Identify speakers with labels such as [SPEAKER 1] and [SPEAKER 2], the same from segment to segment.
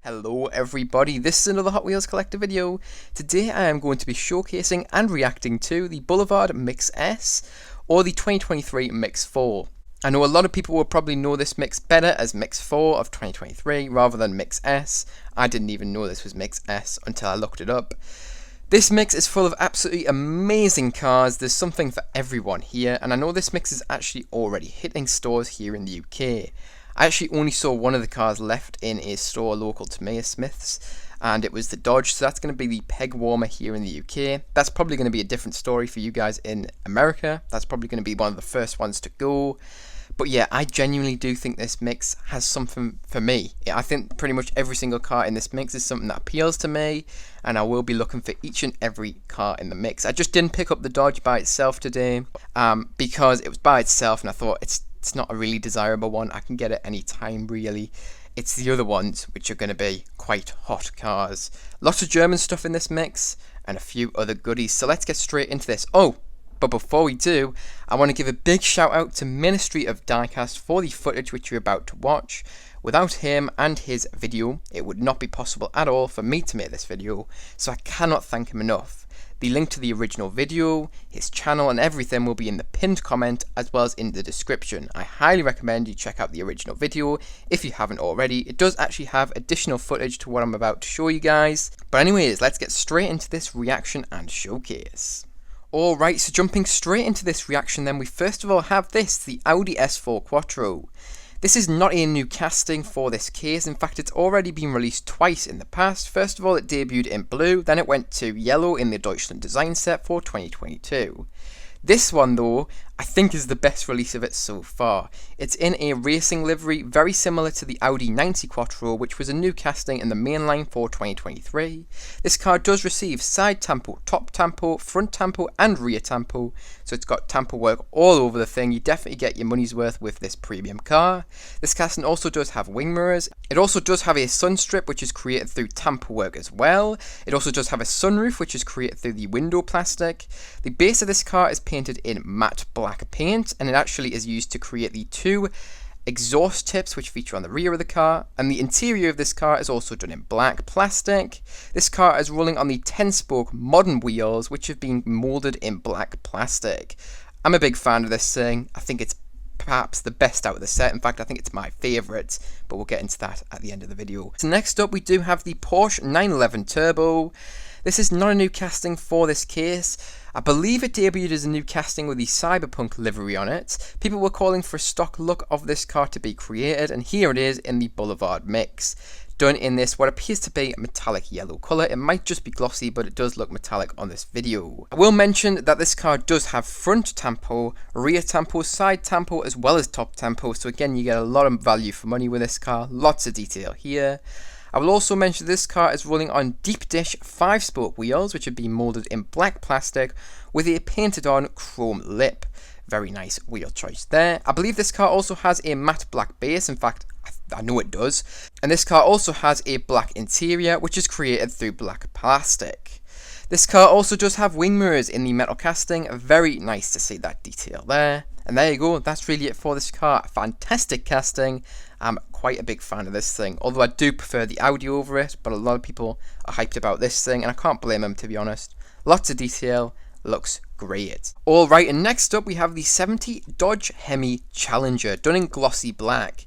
[SPEAKER 1] Hello everybody, this is another Hot Wheels Collector video. Today I am going to be showcasing and reacting to the Boulevard Mix S or the 2023 Mix 4. I know a lot of people will probably know this mix better as Mix 4 of 2023 rather than Mix S. I didn't even know this was Mix S until I looked it up. This mix is full of absolutely amazing cars. There's something for everyone here, and I know this mix is actually already hitting stores here in the UK. I actually only saw one of the cars left in a store local to me, a Smyth's, and it was the Dodge, so that's going to be the peg warmer here in the UK. That's probably going to be a different story for you guys in America. That's probably going to be one of the first ones to go. But yeah, I genuinely do think this mix has something for me. I think pretty much every single car in this mix is something that appeals to me, and I will be looking for each and every car in the mix. I just didn't pick up the Dodge by itself today because it was by itself, and I thought it's not a really desirable one. I can get it any time really. It's the other ones which are going to be quite hot cars. Lots of German stuff in this mix and a few other goodies. So let's get straight into this. But before we do, I want to give a big shout out to Ministry of Diecast for the footage which you're about to watch. Without him and his video, it would not be possible at all for me to make this video, so I cannot thank him enough. The link to the original video, his channel and everything will be in the pinned comment as well as in the description. I highly recommend you check out the original video if you haven't already. It does actually have additional footage to what I'm about to show you guys. But anyways, let's get straight into this reaction and showcase. Alright, so jumping straight into this reaction then, we first of all have the Audi S4 Quattro. This is not a new casting for this case. In fact, it's already been released twice in the past. First of all, it debuted in blue, then it went to yellow in the Deutschland design set for 2022. This one though, I think is the best release of it so far. It's in a racing livery, very similar to the Audi 90 Quattro, which was a new casting in the mainline for 2023. This car does receive side tampo, top tampo, front tampo and rear tampo, so it's got tampo work all over the thing. You definitely get your money's worth with this premium car. This casting also does have wing mirrors. It also does have a sun strip which is created through tampo work as well. It also does have a sunroof which is created through the window plastic. The base of this car is painted in matte black paint, and it actually is used to create the two exhaust tips which feature on the rear of the car, and the interior of this car is also done in black plastic. This car is rolling on the 10-spoke modern wheels which have been moulded in black plastic. I'm a big fan of this thing. I think it's perhaps the best out of the set. In fact, I think it's my favourite, but we'll get into that at the end of the video. So next up we do have the Porsche 911 Turbo. This is not a new casting for this case. I believe it debuted as a new casting with the Cyberpunk livery on it. People were calling for a stock look of this car to be created, and here it is in the Boulevard mix. Done in this what appears to be a metallic yellow colour. It might just be glossy, but it does look metallic on this video. I will mention that this car does have front tampo, rear tampo, side tampo as well as top tampo, so again you get a lot of value for money with this car. Lots of detail here. I will also mention this car is rolling on deep dish 5-spoke wheels which have been moulded in black plastic with a painted on chrome lip. Very nice wheel choice there. I believe this car also has a matte black base. In fact, I know it does. And this car also has a black interior which is created through black plastic. This car also does have wing mirrors in the metal casting. Very nice to see that detail there. And there you go, that's really it for this car. Fantastic casting. I'm quite a big fan of this thing, although I do prefer the Audi over it, but a lot of people are hyped about this thing, and I can't blame them, to be honest. Lots of detail, looks great. Alright, and next up we have the 70 Dodge Hemi Challenger, done in glossy black.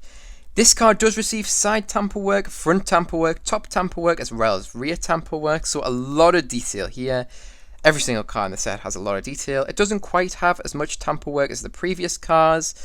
[SPEAKER 1] This car does receive side tampo work, front tampo work, top tampo work, as well as rear tampo work, so a lot of detail here. Every single car in the set has a lot of detail. It doesn't quite have as much tampo work as the previous cars,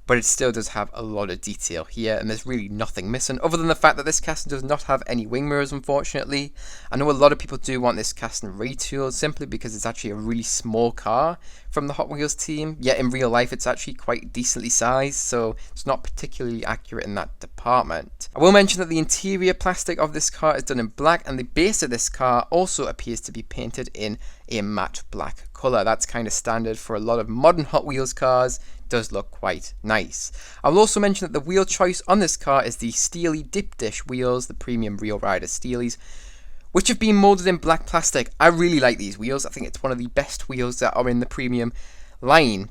[SPEAKER 1] but it still does have a lot of detail here, and there's really nothing missing other than the fact that this casting does not have any wing mirrors, unfortunately. I know a lot of people do want this casting retooled simply because it's actually a really small car from the Hot Wheels team, yet in real life it's actually quite decently sized, so it's not particularly accurate in that department. I will mention that the interior plastic of this car is done in black, and the base of this car also appears to be painted in a matte black colour. That's kind of standard for a lot of modern Hot Wheels cars. Does look quite nice. I will also mention that the wheel choice on this car is the Steely Dip Dish wheels, the premium Real Rider Steelies, which have been moulded in black plastic. I really like these wheels. I think it's one of the best wheels that are in the premium line.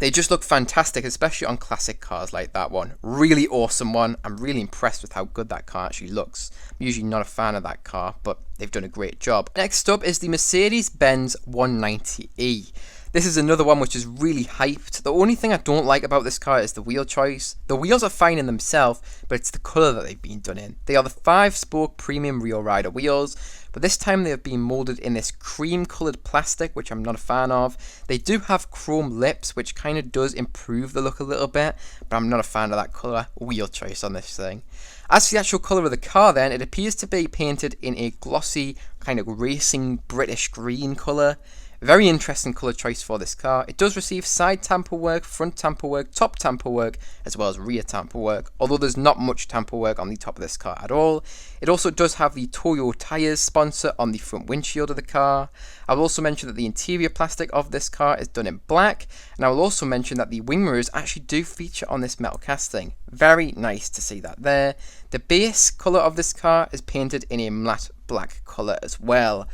[SPEAKER 1] They just look fantastic, especially on classic cars like that one. Really awesome one. I'm really impressed with how good that car actually looks. I'm usually not a fan of that car, but they've done a great job. Next up is the Mercedes-Benz 190e. This is another one which is really hyped. The only thing I don't like about this car is the wheel choice. The wheels are fine in themselves, but it's the colour that they've been done in. They are the 5-spoke premium rear rider wheels, but this time they have been moulded in this cream coloured plastic, which I'm not a fan of. They do have chrome lips, which kind of does improve the look a little bit, but I'm not a fan of that colour wheel choice on this thing. As for the actual colour of the car then, it appears to be painted in a glossy, kind of racing British green colour. Very interesting colour choice for this car. It does receive side tamper work, front tamper work, top tamper work, as well as rear tamper work, although there's not much tamper work on the top of this car at all. It also does have the Toyo tyres sponsor on the front windshield of the car. I will also mention that the interior plastic of this car is done in black, and I will also mention that the wing mirrors actually do feature on this metal casting. Very nice to see that there. The base colour of this car is painted in a matte black colour as well.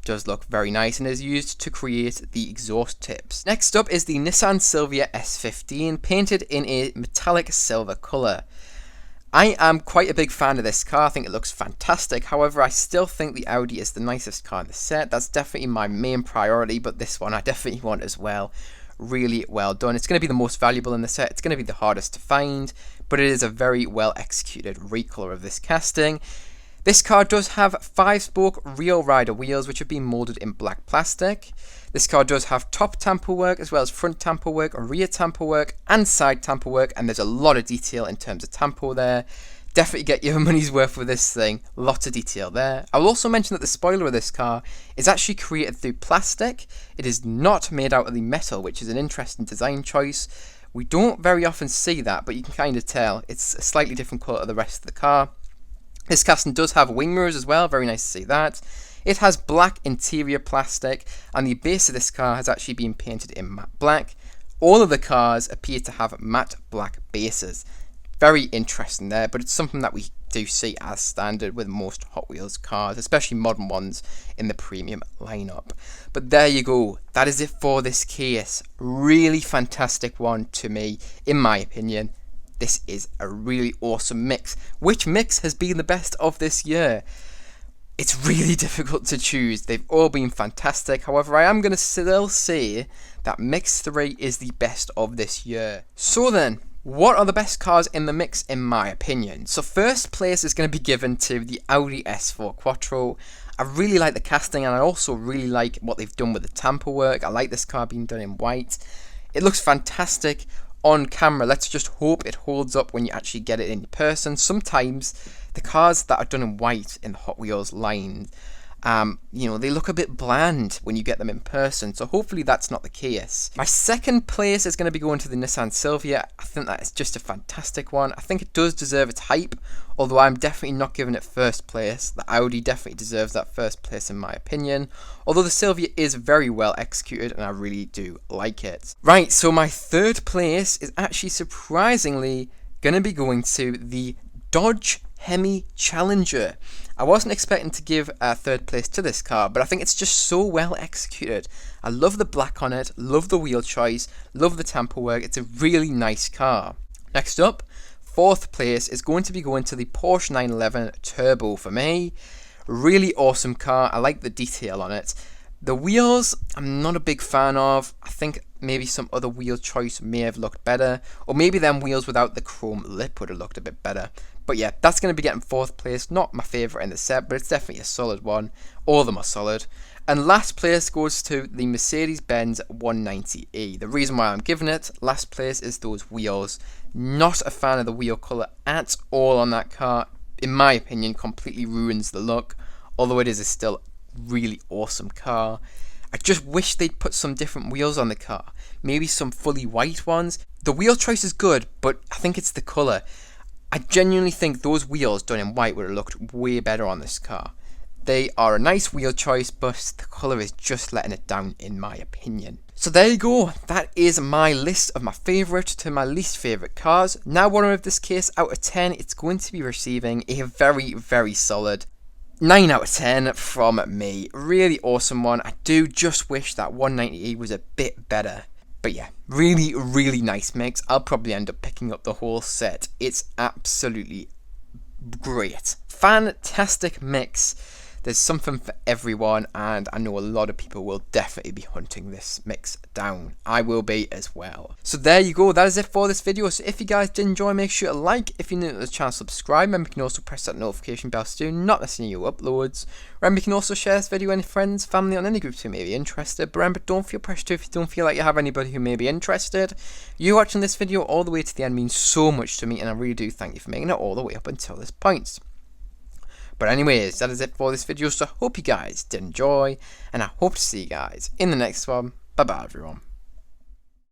[SPEAKER 1] Does look very nice and is used to create the exhaust tips. Next up is the Nissan Silvia S15, painted in a metallic silver colour. I am quite a big fan of this car. I think it looks fantastic. However, I still think the Audi is the nicest car in the set. That's definitely my main priority, but this one I definitely want as well. Really well done. It's going to be the most valuable in the set. It's going to be the hardest to find, but it is a very well executed recolour of this casting. This car does have 5-spoke rear rider wheels which have been moulded in black plastic. This car does have top tamper work as well as front tamper work, rear tamper work and side tamper work, and there's a lot of detail in terms of tamper there. Definitely get your money's worth with this thing. Lots of detail there. I will also mention that the spoiler of this car is actually created through plastic. It is not made out of the metal, which is an interesting design choice. We don't very often see that, but you can kind of tell. It's a slightly different colour to the rest of the car. This casting does have wing mirrors as well, very nice to see that. It has black interior plastic, and the base of this car has actually been painted in matte black. All of the cars appear to have matte black bases. Very interesting there, but it's something that we do see as standard with most Hot Wheels cars, especially modern ones in the premium lineup. But there you go, that is it for this case. Really fantastic one to me, in my opinion. This is a really awesome mix. Which mix has been the best of this year? It's really difficult to choose. They've all been fantastic. However, I am going to still say that Mix 3 is the best of this year. So then, what are the best cars in the mix in my opinion? So first place is going to be given to the Audi S4 Quattro. I really like the casting, and I also really like what they've done with the tamper work. I like this car being done in white. It looks fantastic on camera. Let's just hope it holds up when you actually get it in person. Sometimes the cars that are done in white in the Hot Wheels line, they look a bit bland when you get them in person, so hopefully that's not the case. My second place is going to be going to the Nissan Silvia. I think that is just a fantastic one. I think it does deserve its hype, although I'm definitely not giving it first place. The Audi definitely deserves that first place in my opinion, although the Silvia is very well executed and I really do like it. Right, so my third place is actually surprisingly going to be going to the Dodge Hemi Challenger. I wasn't expecting to give a third place to this car, but I think it's just so well executed. I love the black on it, love the wheel choice, love the tamper work. It's a really nice car. Next up, fourth place is going to be going to the Porsche 911 Turbo for me. Really awesome car. I like the detail on it. The wheels, I'm not a big fan of. I think maybe some other wheel choice may have looked better, or maybe them wheels without the chrome lip would have looked a bit better. But yeah, that's going to be getting fourth place. Not my favourite in the set, but it's definitely a solid one. All of them are solid. And last place goes to the Mercedes-Benz 190e. The reason why I'm giving it last place is those wheels. Not a fan of the wheel colour at all on that car. In my opinion, completely ruins the look. Although it is a still really awesome car. I just wish they'd put some different wheels on the car. Maybe some fully white ones. The wheel choice is good, but I think it's the colour. I genuinely think those wheels done in white would have looked way better on this car. They are a nice wheel choice, but the colour is just letting it down in my opinion. So there you go, that is my list of my favourite to my least favourite cars. Now what of this case out of 10, it's going to be receiving a very, very solid 9 out of 10 from me. Really awesome one. I do just wish that 190e was a bit better. But yeah, really, really nice mix. I'll probably end up picking up the whole set. It's absolutely great. Fantastic mix. There's something for everyone, and I know a lot of people will definitely be hunting this mix down. I will be as well. So there you go, that is it for this video. So if you guys did enjoy, make sure to like. If you're new to the channel, subscribe. Remember, you can also press that notification bell so you do not miss any new uploads. Remember, you can also share this video with any friends, family, on any groups who may be interested. But remember, don't feel pressured to if you don't feel like you have anybody who may be interested. You watching this video all the way to the end means so much to me, and I really do thank you for making it all the way up until this point. But anyways, that is it for this video, so I hope you guys did enjoy, and I hope to see you guys in the next one. Bye bye everyone.